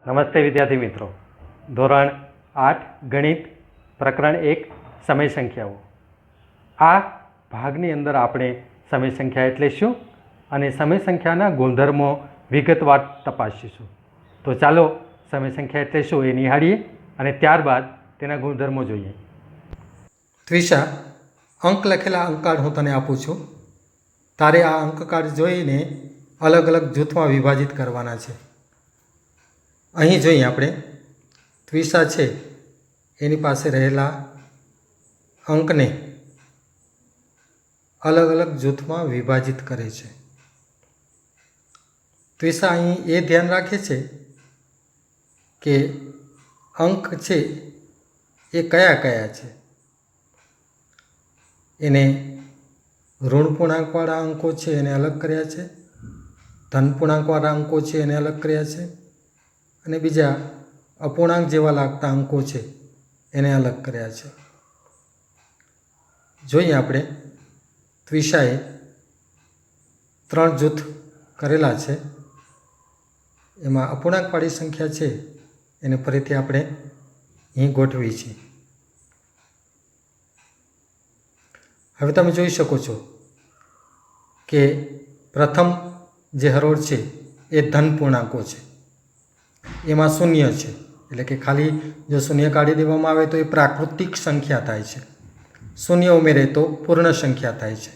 નમસ્તે વિદ્યાર્થી મિત્રો. ધોરણ 8 ગણિત પ્રકરણ 1 સમય સંખ્યાઓ. આ ભાગની અંદર આપણે સમય સંખ્યા એટલે શું અને સમય સંખ્યાના ગુણધર્મો વિગતવાર તપાસીશું. તો ચાલો સમય સંખ્યા એટલે શું એ નિહાળીએ અને ત્યારબાદ તેના ગુણધર્મો જોઈએ. ત્વિષા, અંક લખેલા અંક કાર્ડ હું તને આપું છું. તારે આ અંક કાર્ડ જોઈને અલગ અલગ જૂથમાં વિભાજિત કરવાના છે. અહીં જોઈએ આપણે ત્વિષા છે એની પાસે રહેલા અંકને અલગ અલગ જૂથમાં વિભાજિત કરે છે. ત્વિષા અહીં એ ધ્યાન રાખે છે કે અંક છે એ કયા કયા છે. એને ઋણ પૂર્ણાંકવાળા અંકો છે એને અલગ કર્યા છે, ધન પૂર્ણાંકવાળા અંકો છે એને અલગ કર્યા છે અને બીજા અપૂર્ણાંક જેવા લાગતા અંકો છે એને અલગ કર્યા છે. જોઈએ આપણે ત્વિષાએ 3 જૂથ કરેલા છે. એમાં અપૂર્ણાંકવાળી સંખ્યા છે એને ફરીથી આપણે અહીં ગોઠવી છે. હવે તમે જોઈ શકો છો કે પ્રથમ જે હરોળ છે એ ધન પૂર્ણાંકો છે. એમાં શૂન્ય છે, એટલે કે ખાલી જો શૂન્ય કાઢી દેવામાં આવે તો એ પ્રાકૃતિક સંખ્યા થાય છે. શૂન્ય ઉમેરે તો પૂર્ણ સંખ્યા થાય છે.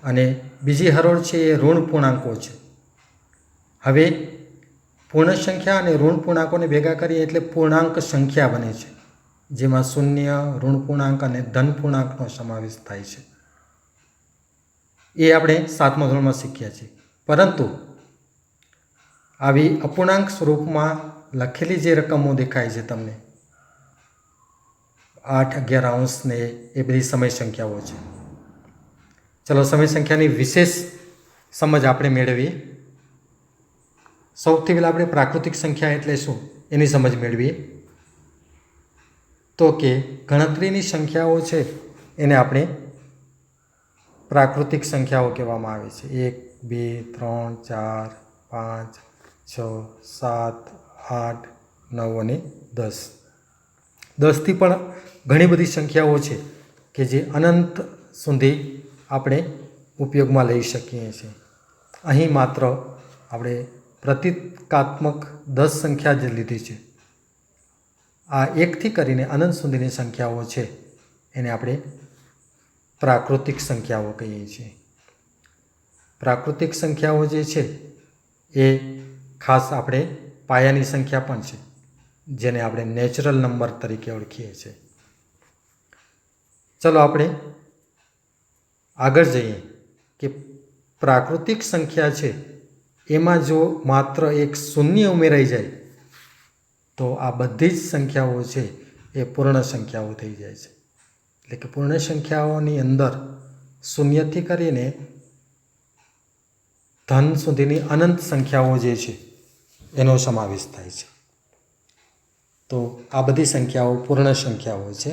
અને બીજી હરોળ છે એ ઋણ પૂર્ણાંકો છે. હવે પૂર્ણ સંખ્યા અને ઋણ પૂર્ણાંકોને ભેગા કરીએ એટલે પૂર્ણાંક સંખ્યા બને છે, જેમાં શૂન્ય, ઋણ પૂર્ણાંક અને ધન પૂર્ણાંકનો સમાવેશ થાય છે. એ આપણે 7મા ધોરણમાં શીખ્યા છીએ. પરંતુ આવી અપૂર્ણાંક સ્વરૂપમાં લખેલી જે રકમો દેખાય છે તમને 8, 11 અંશ ને એ બધી સમય સંખ્યાઓ છે. ચલો સમય સંખ્યાની વિશેષ સમજ આપણે મેળવીએ. સૌથી પહેલાં આપણે પ્રાકૃતિક સંખ્યા એટલે શું એની સમજ મેળવીએ. તો કે ગણતરીની સંખ્યાઓ છે એને આપણે પ્રાકૃતિક સંખ્યાઓ કહેવામાં આવે છે. 1, 2, 3, 4, 5, 6, 7, 8, 9 અને 10. 10થી પણ ઘણી બધી સંખ્યાઓ છે કે જે અનંત સુધી આપણે ઉપયોગમાં લઈ શકીએ છીએ. અહીં માત્ર આપણે પ્રતીકાત્મક 10 સંખ્યા જ લીધી છે. આ 1થી કરીને અનંત સુધીની સંખ્યાઓ છે એને આપણે પ્રાકૃતિક સંખ્યાઓ કહીએ છીએ. પ્રાકૃતિક સંખ્યાઓ જે છે એ ખાસ આપણે પાયાની સંખ્યા પણ છે, જેને આપણે નેચરલ નંબર તરીકે ઓળખીએ છીએ. ચલો આપણે આગળ જઈએ કે પ્રાકૃતિક સંખ્યા છે એમાં જો માત્ર એક શૂન્ય ઉમેરાઈ જાય તો આ બધી જ સંખ્યાઓ છે એ પૂર્ણ સંખ્યાઓ થઈ જાય છે. એટલે કે પૂર્ણ સંખ્યાઓની અંદર શૂન્યથી કરીને ધન સુધીની અનંત સંખ્યાઓ જે છે એનો સમાવેશ થાય છે. તો આ બધી સંખ્યાઓ પૂર્ણ સંખ્યાઓ છે.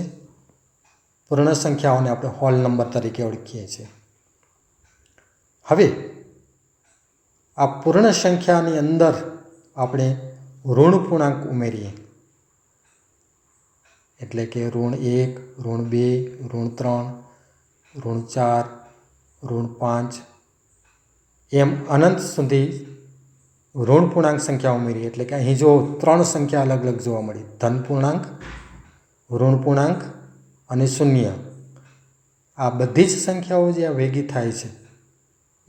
પૂર્ણ સંખ્યાઓને આપણે હોલ નંબર તરીકે ઓળખીએ છીએ. હવે આ પૂર્ણ સંખ્યાની અંદર આપણે ઋણ પૂર્ણાંક ઉમેરીએ એટલે કે ઋણ 1, ઋણ 2, ઋણ 3, ઋણ 4, ઋણ 5 એમ અનંત સુધી ઋણ પૂર્ણાંક સંખ્યા ઉમેરીએ. એટલે કે અહીં જો 3 સંખ્યા અલગ અલગ જોવા મળી: ધન પૂર્ણાંક, ઋણ પૂર્ણાંક અને શૂન્ય. આ બધી જ સંખ્યાઓ જે આ ભેગી થાય છે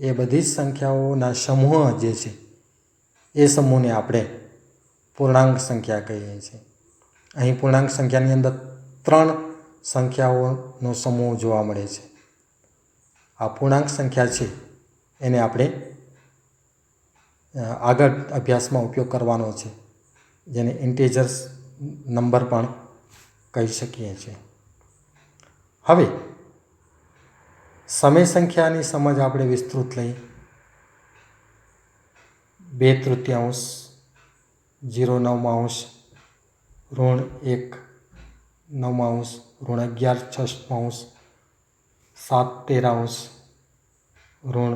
એ બધી જ સંખ્યાઓના સમૂહ જે છે એ સમૂહને આપણે પૂર્ણાંક સંખ્યા કહીએ છીએ. અહીં પૂર્ણાંક સંખ્યાની અંદર 3 સંખ્યાઓનો સમૂહ જોવા મળે છે. આ પૂર્ણાંક સંખ્યા છે એને આપણે આગળ અભ્યાસમાં ઉપયોગ કરવાનો છે, જેને ઇન્ટીજર્સ નંબર પણ કહી શકીએ છીએ. હવે સમય સંખ્યાની સમજ આપણે વિસ્તૃત લઈ. 2/3, 0/9, ઋણ 1/9, ઋણ 11/6, 7/13, ઋણ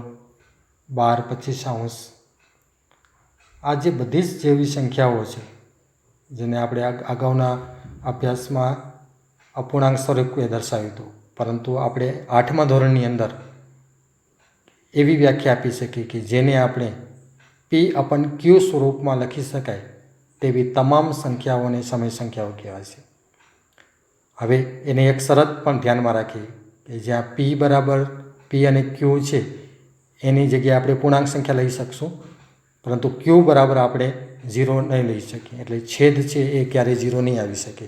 12/25, આ જે બધી જ જેવી સંખ્યાઓ છે જેને આપણે અગાઉના અભ્યાસમાં અપૂર્ણાંક સ્વરૂપે દર્શાવ્યું હતું, પરંતુ આપણે 8મા ધોરણની અંદર એવી વ્યાખ્યા આપી શકીએ કે જેને આપણે P/Q સ્વરૂપમાં લખી શકાય તેવી તમામ સંખ્યાઓને સમય સંખ્યાઓ કહેવાય છે. હવે એને એક શરત પણ ધ્યાનમાં રાખીએ કે જ્યાં P અને Q છે એની જગ્યાએ આપણે પૂર્ણાંક સંખ્યા લઈ શકશું, પરંતુ Q બરાબર આપણે 0 નહીં લઈ શકીએ. એટલે છેદ છે એ ક્યારેય 0 નહીં આવી શકે,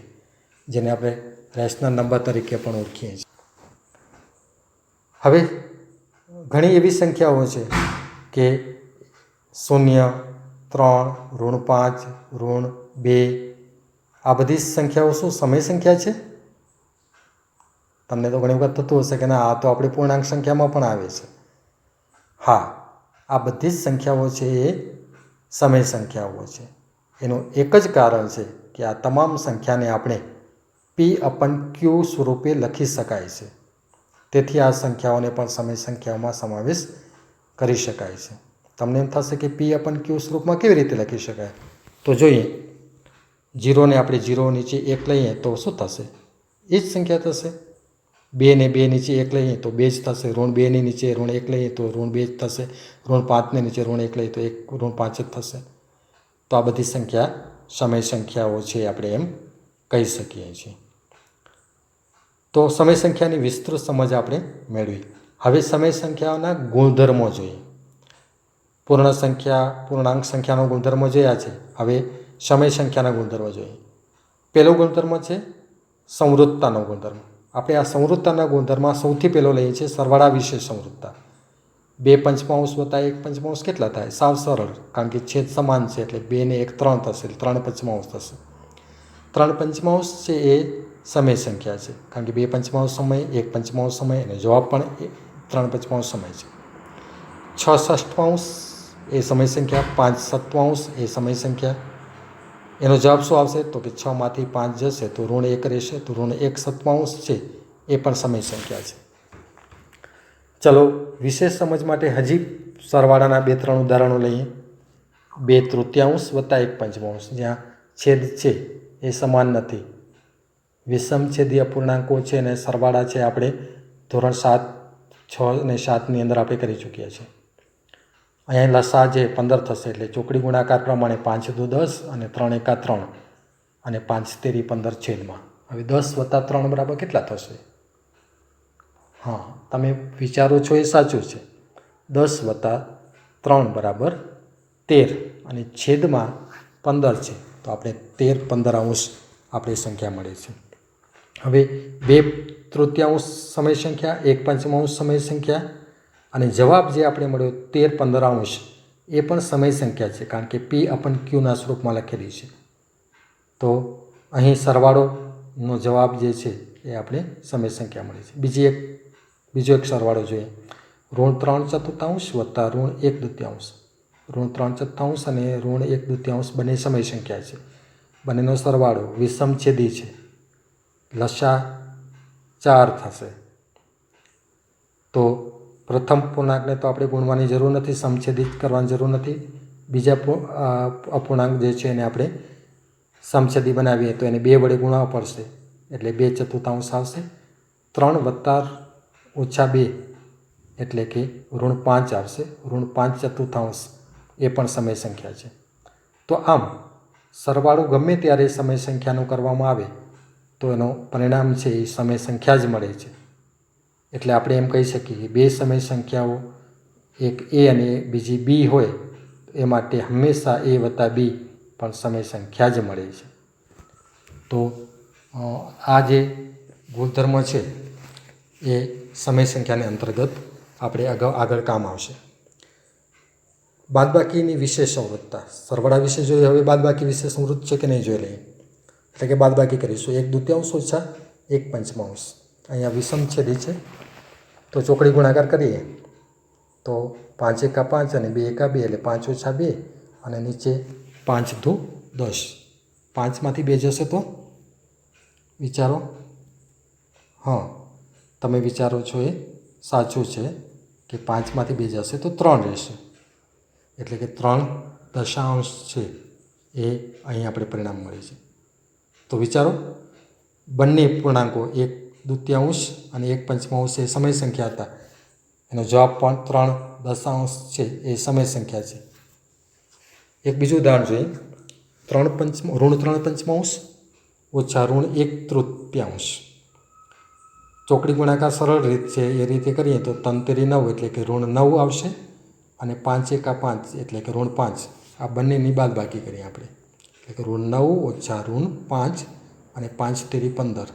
જેને આપણે રેશનલ નંબર તરીકે પણ ઓળખીએ છીએ. હવે ઘણી એવી સંખ્યાઓ છે કે 0, 3, -5, -2 આ બધી સંખ્યાઓ શું સમય સંખ્યા છે? તમને તો ઘણી વખત થતું હશે કે ના, આ તો આપણે પૂર્ણાંક સંખ્યામાં પણ આવે છે. હા, આ બધી જ સંખ્યાઓ છે એ સમય સંખ્યાઓ છે. એનું એક જ કારણ છે કે આ તમામ સંખ્યાને આપણે P/Q સ્વરૂપે લખી શકાય છે. તેથી આ સંખ્યાઓને પણ સમય સંખ્યાઓમાં સમાવેશ કરી શકાય છે. તમને એમ થશે કે P/Q સ્વરૂપમાં કેવી રીતે લખી શકાય? તો જોઈએ, 0ને આપણે 0 નીચે 1 લઈએ તો શું થશે? એ જ સંખ્યા થશે. 2ને 2 નીચે 1 લઈએ તો 2 જ થશે. -2ની નીચે -1 લઈએ તો -2 જ થશે. -5ને નીચે -1 લઈએ તો -5 જ થશે. તો આ બધી સંખ્યા સમય સંખ્યાઓ છે, આપણે એમ કહી શકીએ છીએ. તો સમય સંખ્યાની વિસ્તૃત સમજ આપણે મેળવી. હવે સમય સંખ્યાઓના ગુણધર્મો જોઈએ. પૂર્ણ સંખ્યા, પૂર્ણાંક સંખ્યાનો ગુણધર્મો જોયા છે. હવે સમય સંખ્યાના ગુણધર્મો જોઈએ. પહેલો ગુણધર્મ છે સંવૃત્તાનો ગુણધર્મ. આપણે આ સંવૃત્તાના ગુણધર્મમાં સૌથી પહેલો લઈએ છીએ સરવાળા વિશેષ સંવૃત્તા. 2 પંચમાંશ વત્તા 1 પંચમાંશ કેટલા થાય? સાવ સરળ, કારણ કે છેદ સમાન છે એટલે 2 ને 1 3 થશે, 3 પંચમાંશ થશે. 3 પંચમાંશ છે એ સમય સંખ્યા છે, કારણ કે 2 પંચમાંશ સમય, 1 પંચમાંશ સમય અને જવાબ પણ 3 પંચમાંશ સમય છે. 6 ષષ્ઠમાંશ એ સમય સંખ્યા, 5 સપ્તમાંશ એ સમય સંખ્યા. એનો જવાબ શું આવશે? તો કે 6માંથી 5 જશે તો -1 રહેશે, તો -1 સપ્તમાંશ છે એ પણ સમય સંખ્યા છે. ચલો, વિશેષ સમજ માટે હજી સરવાળાના 2-3 ઉદાહરણો લઈએ. 2 તૃતીયાંશ વત્તા 1 પંચમાંશ, જ્યાં છેદ છે એ સમાન નથી. વિષમછેદી અપૂર્ણાંકો છે અને સરવાળા છે આપણે ધોરણ 7, 6 અને 7ની અંદર આપણે કરી ચૂક્યા છીએ. અહીંયા લસા જે 15 થશે એટલે ચોકડી ગુણાકાર પ્રમાણે 5 દુ 10 અને 3 એકા 3 અને 5 તેરી 15 છેદમાં. હવે 10 વત્તા 3 બરાબર કેટલા થશે? હા, તમે વિચારો છો એ સાચું છે. 10 વત્તા 3 બરાબર 13 અને છેદમાં 15 છે, તો આપણે 13 15 આપણી સંખ્યા મળે છે. હવે 2 તૃતીયાંશ સમય સંખ્યા, 1 પંચમાંશ સમય સંખ્યા અને જવાબ જે આપણે મળ્યો 13 15 એ પણ સમય સંખ્યા છે, કારણ કે P/Qના સ્વરૂપમાં લખેલી છે. તો અહીં સરવાળોનો જવાબ જે છે એ આપણે સમય સંખ્યા મળે છે. બીજો એક સરવાળો જોઈએ. -3 ચતુર્થાંશ વત્તા -1 દૂતીયાંશ. -3 ચતુર્થાંશ અને -1 દૂતીયાંશ બંને સમય સંખ્યા છે. બંનેનો સરવાળો વિષમછેદી છે. લસા 4 થશે. તો પ્રથમ પૂર્ણાંકને તો આપણે ગુણવાની જરૂર નથી, સમછેદી કરવાની જરૂર નથી. બીજા અપૂર્ણાંક જે છે એને આપણે સમછેદી બનાવીએ તો એને 2 વડે ગુણવા પડશે, એટલે 2 ચતુર્થાંશ આવશે. 3 વત્તા -2 એટલે કે -5 આવશે. -5 ચતુર્થાંશ એ પણ સમય સંખ્યા છે. તો આમ સરવાળો ગમે ત્યારે સમય સંખ્યાનો કરવામાં આવે તો એનો પરિણામ છે એ સમય સંખ્યા જ મળે છે. એટલે આપણે એમ કહી શકીએ કે 2 સમય સંખ્યાઓ, એક A અને બીજી B હોય એ માટે હંમેશા A વત્તા B પણ સમય સંખ્યા જ મળે છે. તો આ જે ગુણધર્મ છે એ સમય સંખ્યાને અંતર્ગત આપણે આગળ કામ આવશે. બાદબાકીની વિશેષ સંવૃત્તા. સરવાળા વિશે જોઈએ. હવે બાદબાકી વિશે સંવૃત્ત છે કે નહીં જોઈ લઈએ. એટલે કે બાદબાકી કરીશું. 1 દૂતીયાંશ ઓછા 1 પંચમાંશ. અહીંયા વિષમછેદી છે તો ચોકડી ગુણાકાર કરીએ તો 5 એકા 5 અને 2 એકા 2 એટલે 5 ઓછા 2 અને નીચે 5 દુ 10. 5માંથી 2 જશે તો વિચારો. હા, તમે વિચારો છો એ સાચું છે કે 5માંથી 2 જશે તો 3 રહેશે. એટલે કે 3 દશાંશ છે એ અહીં આપણે પરિણામ મળે છે. તો વિચારો, બંને પૂર્ણાંકો 1/2 અને 1/5 એ સમય સંખ્યા હતા. એનો જવાબ પણ 3 દશાંશ છે એ સમય સંખ્યા છે. એક બીજું ઉદાહરણ જોઈએ. ઋણ 3/5 ઓછા ઋણ 1/3. ચોકડી ગુણાકાર સરળ રીત છે, એ રીતે કરીએ તો 3 × 9 એટલે કે ઋણ 9 આવશે અને 5 × 5 એટલે કે ઋણ 5. આ બંનેની બાદબાકી કરીએ આપણે, એટલે કે ઋણ 9 ઓછા ઋણ 5 અને 5 × 15.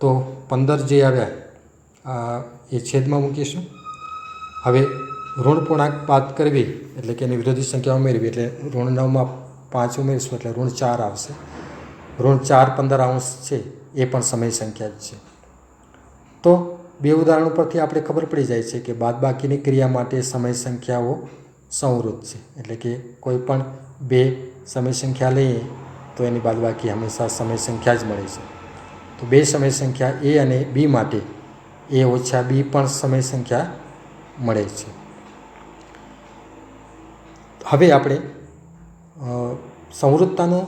તો 15 જે આવ્યા એ છેદમાં મૂકીશું. હવે ઋણ પૂર્ણાંક બાદ કરવી એટલે કે એની વિરોધી સંખ્યા ઉમેરવી, એટલે ઋણ 9માં 5 ઉમેરીશું એટલે ઋણ 4 આવશે. ઋણ 4/15 છે એ પણ સમય સંખ્યા જ છે. તો બે ઉદાહરણો પરથી આપણે ખબર પડી જાય છે કે બાદબાકીની ક્રિયા માટે સમય સંખ્યાઓ સંવૃત છે. એટલે કે કોઈ પણ બે સમય સંખ્યા લઈએ તો એની બાદબાકી હંમેશા સમય સંખ્યા જ મળે છે. તો બે સમય સંખ્યા એ અને બી માટે એ ઓછા બી પણ સમય સંખ્યા મળે છે. હવે આપણે સંવૃત્તાનો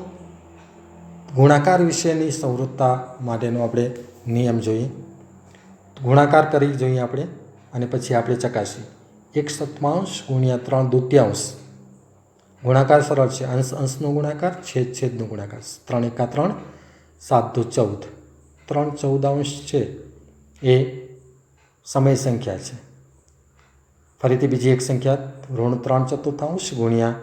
ગુણાકાર વિશેની સંવૃત્તા માટેનો આપણે નિયમ જોઈએ. ગુણાકાર કરી જોઈએ આપણે અને પછી આપણે ચકાસીએ. 1/7 ગુણ્યા 3/2. ગુણાકાર સરળ છે. અંશનો ગુણાકાર, છેદનો ગુણાકાર. 3 × 3 7×14. 3/14 છે એ સમય સંખ્યા છે. ફરીથી બીજી એક સંખ્યા ઋણ 3/4 ગુણ્યા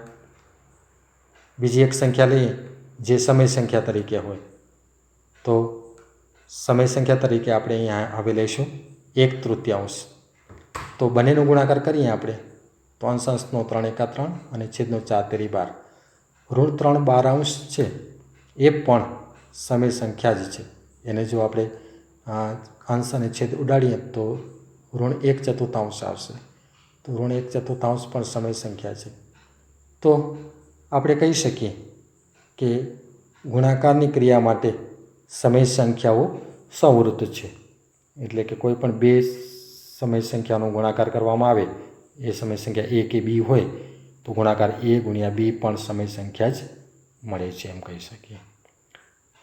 બીજી એક સંખ્યા લઈએ જે સમય સંખ્યા તરીકે હોય. તો સમય સંખ્યા તરીકે આપણે અહીંયા હવે લઈશું 1/3. તો બંનેનો ગુણાકાર કરીએ આપણે તો અંશનો 3 × 3 અને છેદનો 4×12. ઋણ 3/12 છે એ પણ સમય સંખ્યા જ છે. એને જો આપણે અંશ અને છેદ ઉડાડીએ તો ઋણ 1/4 આવશે. તો ઋણ 1/4 પણ સમય સંખ્યા છે. તો આપણે કહી શકીએ કે ગુણાકારની ક્રિયા માટે સમય સંખ્યાઓ સંવૃત છે. એટલે કે કોઈ પણ બે સમય સંખ્યાનો ગુણાકાર કરવામાં આવે, એ સમય સંખ્યા એ કે બી હોય તો ગુણાકાર એ ગુણ્યા બી પણ સમય સંખ્યા જ મળે છે એમ કહી શકીએ.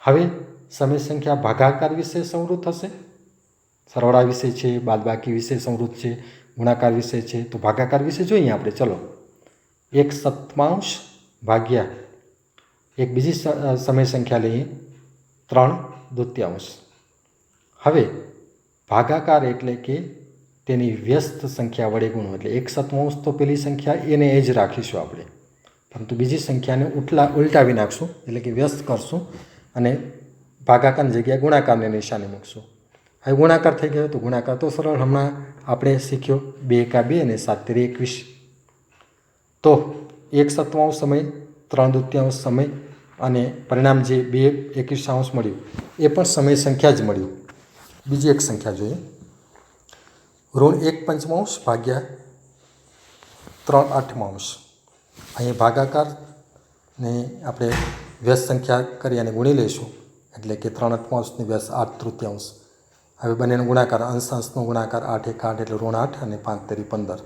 હવે સમય સંખ્યા ભાગાકાર વિશે સંવૃત હશે. સરવાળા વિશે છે, બાદબાકી વિશે સંવૃત છે, ગુણાકાર વિશે છે. તો ભાગાકાર વિશે જોઈએ આપણે. ચલો, 1/7 ભાગ્યા એક બીજી સમય સંખ્યા લઈએ 3/2. હવે ભાગાકાર એટલે કે તેની વ્યસ્ત સંખ્યા વડે ગુણો. એટલે 1/7 તો પેલી સંખ્યા એને એ જ રાખીશું આપણે, પરંતુ બીજી સંખ્યાને ઉલટાવી નાખશું, એટલે કે વ્યસ્ત કરશું અને ભાગાકારની જગ્યાએ ગુણાકારની નિશાની મૂકશું. હવે ગુણાકાર થઈ ગયો. તો ગુણાકાર તો સરળ, હમણાં આપણે શીખ્યો 2 × 2 અને 7×21. તો 1/7 સમય, 3/2 સમય અને પરિણામ જે 2/21 મળ્યું એ પણ સમય સંખ્યા જ મળ્યું. બીજી એક સંખ્યા જોઈએ. ઋણ 1/5 ભાગ્યા 3/8. અહીં ભાગાકારને આપણે વ્યસ્ત સંખ્યા કરી અને ગુણી લઈશું, એટલે કે 3/8 વ્યસ્ત 8/3. હવે બંનેનો ગુણાકાર, અંશનો ગુણાકાર 8 × 8 એટલે ઋણ 8 અને 5×15.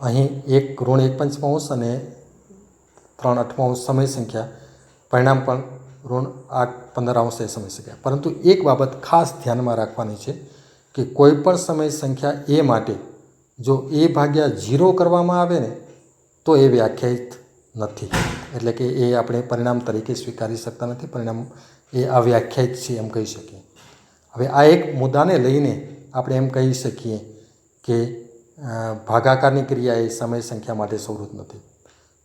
અહીં એક ઋણ 1/5 અને 3/8 સમય સંખ્યા, પરિણામ પણ ઋણ 8/15 એ સમય સંખ્યા. પરંતુ એક બાબત ખાસ ધ્યાનમાં રાખવાની છે કે કોઈ પણ સમય સંખ્યા એ માટે જો એ ભાગ્યા 0 કરવામાં આવે ને તો એ વ્યાખ્યાયિત નથી. એટલે કે એ આપણે પરિણામ તરીકે સ્વીકારી શકતા નથી. પરિણામ એ અવ્યાખ્યાયિત છે એમ કહી શકીએ. હવે આ એક મુદ્દાને લઈને આપણે એમ કહી શકીએ કે ભાગાકારની ક્રિયા એ સમય સંખ્યા માટે સંવૃત નથી.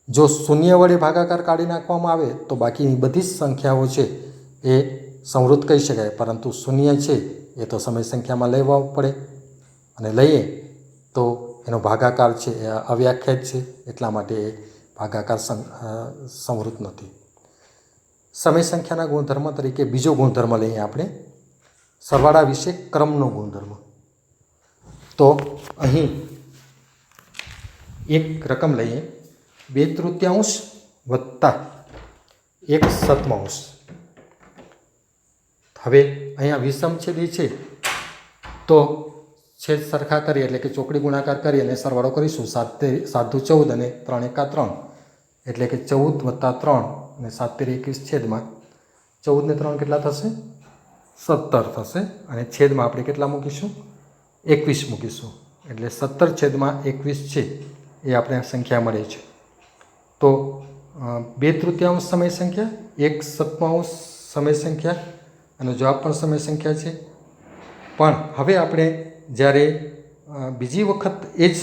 જો શૂન્ય વડે ભાગાકાર કાઢી નાખવામાં આવે તો બાકીની બધી જ સંખ્યાઓ છે એ સંવૃત કહી શકાય, પરંતુ શૂન્ય છે એ તો સમય સંખ્યામાં લેવા પડે અને લઈએ તો એનો ભાગાકાર છે એ અવ્યાખ્યાયિત છે. એટલા માટે એ ભાગાકાર સંવૃત નથી. સમય સંખ્યાના ગુણધર્મ તરીકે બીજો ગુણધર્મ લઈએ આપણે, સરવાળા વિશે ક્રમનો ગુણધર્મ. તો અહીં એક રકમ લઈએ 2/3 વત્તા 1/7. હવે અહીંયા વિષમ છેદી છે તો છેદ સરખા કરીએ, એટલે કે ચોકડી ગુણાકાર કરી અને સરવાળો કરીશું. 7×14 અને 3 × 3 એટલે કે 14 + 3 અને 7 તેરી 21 છેદમાં 14 ને 3 કેટલા થશે? 17 થશે અને છેદમાં આપણે કેટલા મૂકીશું? 21 મૂકીશું. એટલે 17/21 છે એ આપણે સંખ્યા મળે છે. તો 2/3 સમય સંખ્યા, 1/7 સમય સંખ્યા અને જવાબ પણ સમય સંખ્યા છે. પણ હવે આપણે જ્યારે બીજી વખત એ જ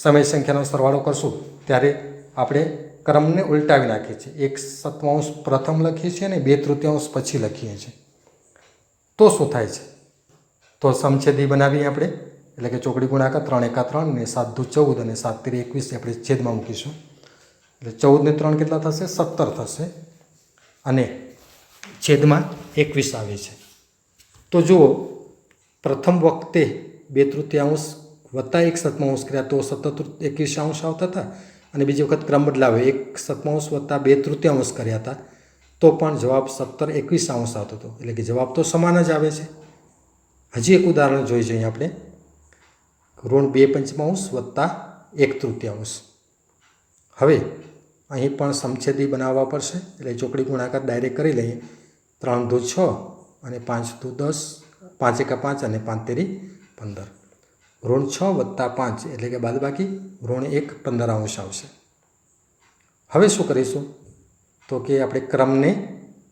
સમય સંખ્યાનો સરવાળો કરશું ત્યારે આપણે ક્રમને ઉલટાવી નાખીએ છીએ. 1/7 પ્રથમ લખીએ છીએ અને 2/3 પછી લખીએ છીએ. તો શું થાય છે? તો સમછેદી બનાવીએ આપણે. એટલે કે ચોકડી ગુણાકાર 3 × 3 અને 7 × 14 અને 7 તેરી 21 આપણે છેદમાં મૂકીશું. એટલે 14 ને 3 કેટલા થશે? 17 થશે અને છેદમાં 21 આવે છે. તો જુઓ, પ્રથમ વખતે 2/3 વત્તા 1/7 કર્યા તો 17/21 આવતા હતા અને બીજી વખત ક્રમ બદલાવ્યો 1/7 વત્તા 2/3 કર્યા હતા તો પણ જવાબ 17/21 આવતો હતો. એટલે કે જવાબ તો સમાન જ આવે છે. હજી એક ઉદાહરણ જોઈ જઈએ આપણે. -2/5 વત્તા 1/3. હવે અહીં પણ સમછેદી બનાવવા પડશે. એટલે ચોકડી ગુણાકાર ડાયરેક્ટ કરી લઈએ. 3 × 2 = 6 અને 5 × 2 = 10, 5 × 5 અને 5 તેરી 15. -6 વત્તા 5 એટલે કે બાદબાકી -1 15 આવશે. હવે શું કરીશું? તો કે આપણે ક્રમને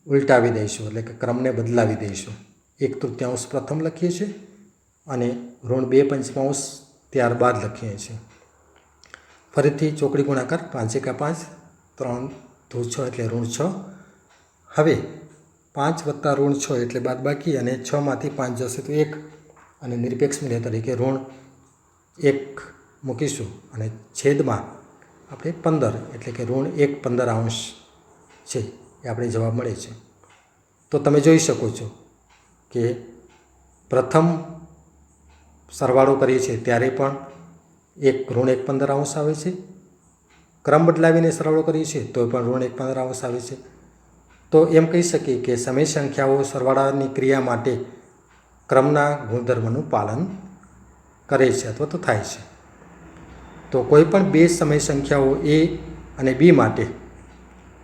ઉલટાવી દઈશું. એટલે કે ક્રમને બદલાવી દઈશું. 1/3 પ્રથમ લખીએ છીએ અને -2/5 ત્યારબાદ લખીએ છીએ. ફરીથી ચોકડી ગુણાકાર 5 × 5, 3 × 2 = 6 એટલે -6. હવે 5 વત્તા -6 એટલે બાદબાકી અને 6 માંથી 5 જશે તો 1 અને નિરપેક્ષ મૂલ્ય તરીકે -1 મૂકીશું અને છેદમાં આપણે 15 એટલે કે -1 15 છે એ આપણે જવાબ મળે છે. તો તમે જોઈ શકો છો કે પ્રથમ સરવાળો કરીએ છીએ ત્યારે પણ -1 15 આવે છે. ક્રમ બદલાવીને સરવાળો કરીએ છીએ તો પણ -1 15 આવે છે. તો એમ કહી શકીએ કે સમય સંખ્યાઓ સરવાળાની ક્રિયા માટે ક્રમના ગુણધર્મનું પાલન કરે છે અથવા તો થાય છે. તો કોઈ પણ બે સમય સંખ્યાઓ a અને b માટે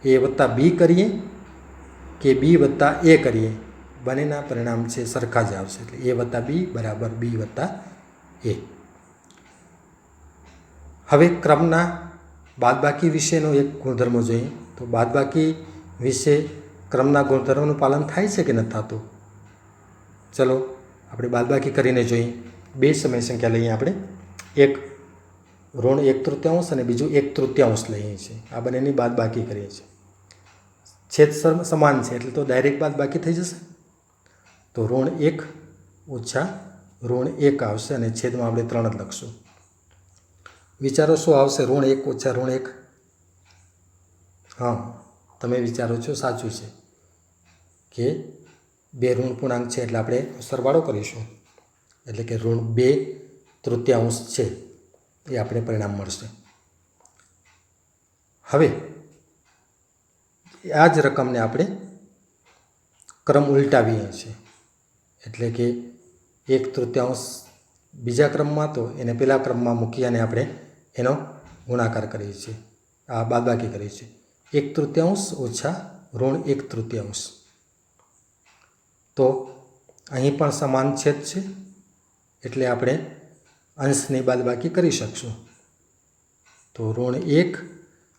a વત્તા b કરીએ કે b વત્તા a કરીએ, બંનેના પરિણામ છે સરખા જ આવશે. એટલે a વત્તા b બરાબર b વત્તા a. હવે ક્રમના બાદબાકી વિશેનો એક ગુણધર્મ જોઈએ. તો બાદબાકી વિશે ક્રમના ગુણધર્મનું પાલન થાય છે કે નથી થતું? ચલો આપણે બાદબાકી કરીને જોઈએ. બે સમય સંખ્યા લઈએ આપણે. એક -1/3 અને બીજું 1/3 લઈએ છીએ. આ બંનેની બાદબાકી કરીએ છીએ. છેદ સમાન છે એટલે તો ડાયરેક્ટ બાદબાકી થઈ જશે. તો -1 ઓછા -1 આવશે અને છેદમાં આપણે 3 જ લખશું. વિચારો શું આવશે? -1 ઓછા -1. હા, તમે વિચારો છો સાચું છે કે બે ઋણ પૂર્ણાંક છે એટલે આપણે સરવાળો કરીશું. એટલે કે -2/3 છે એ આપણે પરિણામ મળશે. હવે આ જ રકમને આપણે ક્રમ ઉલટાવીએ છીએ. એટલે કે 1/3 બીજા ક્રમમાં તો એને પહેલા ક્રમમાં મૂકી અને આપણે એનો ગુણાકાર કરીએ છીએ, આ બાદબાકી કરીએ છીએ. 1/3 ઓછા -1/3. તો અહીં પણ સમાન છેદ છે એટલે આપણે અંશની બાદબાકી કરી શકશું. તો -1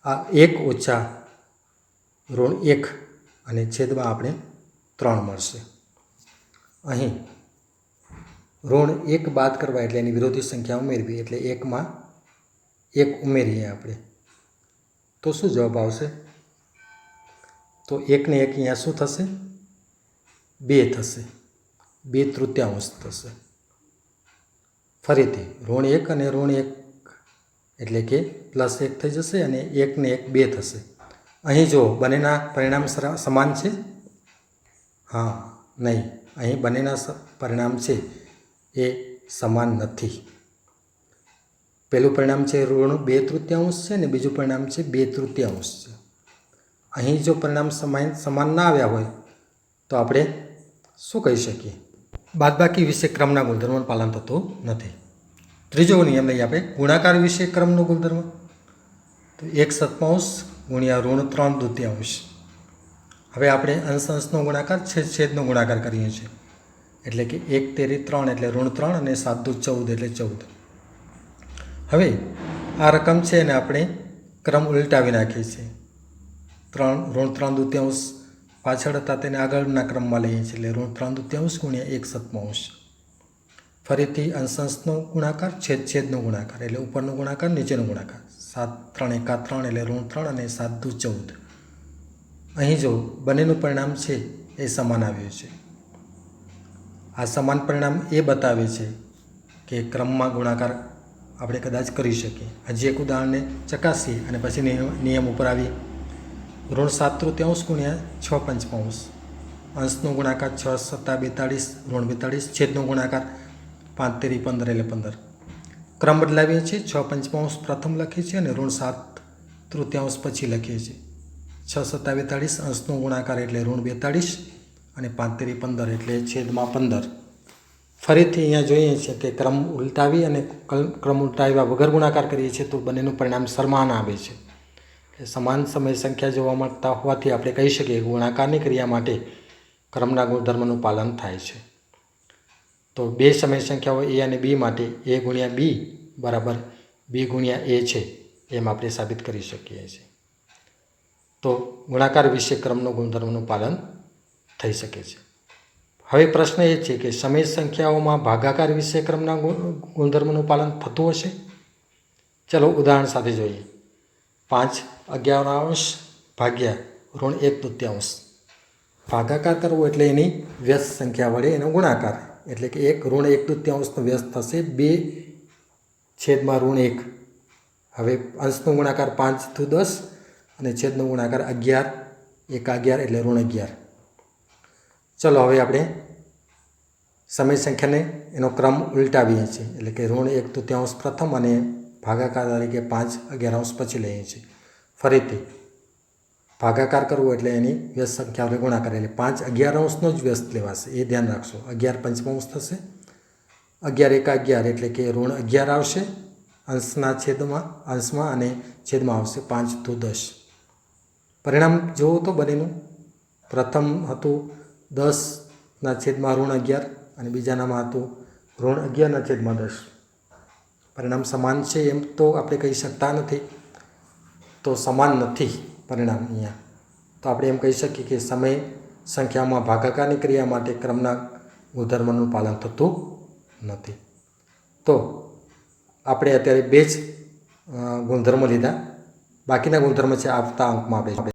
આ 1 ઓછા -1 અને છેદમાં આપણે 3 મળશે. અહીં -1 બાદ કરવા એટલે એની વિરોધી સંખ્યા ઉમેરવી એટલે 1માં 1 ઉમેરીએ આપણે તો શું જવાબ આવશે? તો 1 ને 1 અહીંયા શું થશે? 2 થશે. 2/3 થશે. ફરીથી -1 અને -1 એટલે કે +1 થઈ જશે અને 1 ને 1 2 થશે. અહીં જો બંનેના પરિણામ સમાન છે? હા, નહીં. અહીં બંનેના પરિણામ છે એ સમાન નથી. પહેલું પરિણામ છે -2/3 છે અને બીજું પરિણામ છે 2/3 છે. અહીં જો પરિણામ સમાન ના આવ્યા હોય તો આપણે શું કહી શકીએ? બાદબાકી વિશે ક્રમના ગુણધર્મનું પાલન થતું નથી. ત્રીજો નિયમ લઈએ આપણે, ગુણાકાર વિશે ક્રમનો ગુણધર્મ. તો 1/7 ગુણ્યા ઋણ 3/2. હવે આપણે અંશ અંશનો ગુણાકાર છેદ છેદનો ગુણાકાર કરીએ છીએ, એટલે કે 1 તેરી 3 એટલે ઋણ 3 અને 7 દુ 14 એટલે 14. હવે આ રકમ છે એને આપણે ક્રમ ઉલટાવી નાખીએ છીએ. ઋણ 3/2 પાછળ હતા તેને આગળના ક્રમમાં લઈએ છીએ, એટલે ઋણ 3/2 ગુણ્યા 1/7. ફરીથી અંશ અંશનો ગુણાકાર છેદ છેદનો ગુણાકાર, એટલે ઉપરનો ગુણાકાર નીચેનો ગુણાકાર. 7 3 × 3 એટલે ઋણ 3 અને 7 દુ 14. અહીં જો બંનેનું પરિણામ છે એ સમાન આવ્યું છે. આ સમાન પરિણામ એ બતાવે છે કે ક્રમમાં ગુણાકાર આપણે કદાચ કરી શકીએ. હજી એક ઉદાહરણને ચકાસીએ અને પછી નિયમ ઉપર આવી. ઋણ 7/3 ગુણ્યા 6/5. અંશનો ગુણાકાર 6 × 7 = 42, ઋણ 42. છેદનો ગુણાકાર 5 તેરી 15 એટલે 15. ક્રમ બદલાવીએ છીએ. 6/5 પ્રથમ લખીએ છીએ અને ઋણ 7/3 પછી લખીએ છીએ. 6 × 7 = 42, અંશનો ગુણાકાર એટલે ઋણ 42 અને 5 તેરી 15 એટલે છેદમાં 15. ફરીથી અહીંયા જોઈએ છીએ કે ક્રમ ઉલટાવી અને ક્રમ ઉલટાવ્યા વગર ગુણાકાર કરીએ છીએ તો બંનેનું પરિણામ સમાન આવે છે. એટલે સમાન સમય સંખ્યા જોવા મળતા હોવાથી આપણે કહી શકીએ કે ગુણાકારની ક્રિયા માટે ક્રમના ગુણધર્મનું પાલન થાય છે. તો બે સમય સંખ્યાઓ એ અને બી માટે a ગુણ્યા બી બરાબર b ગુણ્યા a છે એમ આપણે સાબિત કરી શકીએ છીએ. તો ગુણાકાર વિશે ક્રમનો ગુણધર્મનું પાલન થઈ શકે છે. હવે પ્રશ્ન એ છે કે સમય સંખ્યાઓમાં ભાગાકાર વિશે ક્રમના ગુણધર્મનું પાલન થતું હશે? ચલો ઉદાહરણ સાથે જોઈએ. 5/11 ભાગ્યા ઋણ 1/2. ભાગાકાર કરવો એટલે એની વ્યસ્ત સંખ્યા વડે એનો ગુણાકાર, એટલે કે ઋણ 1/2 વ્યસ્ત થશે 2/1. હવે અંશનો ગુણાકાર 5 દુ 10 અને છેદનો ગુણાકાર 11, 1 11 એટલે ઋણ 11. ચલો હવે આપણે સમય સંખ્યાને એનો ક્રમ ઉલટાવીએ છીએ, એટલે કે ઋણ 1/2 પ્રથમ અને ભાગાકાર તરીકે 5/11 પછી લઈએ છીએ. ફરીથી ભાગાકાર કરવો એટલે એની વ્યસ્ત સંખ્યા વડે ગુણાકાર, એટલે 5/11 જ વ્યસ્ત લેવાશે, એ ધ્યાન રાખશો. 11/5 થશે. 11 1 11 એટલે કે ઋણ 11 આવશે અંશમાં અને છેદમાં આવશે 5 દુ 10. પરિણામ જુઓ તો બંનેનું. પ્રથમ હતું 10/ઋણ 11 અને બીજાનામાં હતું ઋણ 11/10. પરિણામ સમાન છે એમ તો આપણે કહી શકતા નથી, તો સમાન નથી પરિણામ અહીંયા. તો આપણે એમ કહી શકીએ કે સમય સંખ્યામાં ભાગાકારની ક્રિયા માટે ક્રમના ગુણધર્મનું પાલન થતું નથી. તો આપણે અત્યારે બે જ ગુણધર્મો લીધા, બાકીના ગુણધર્મ છે આવતા અંકમાં આપણે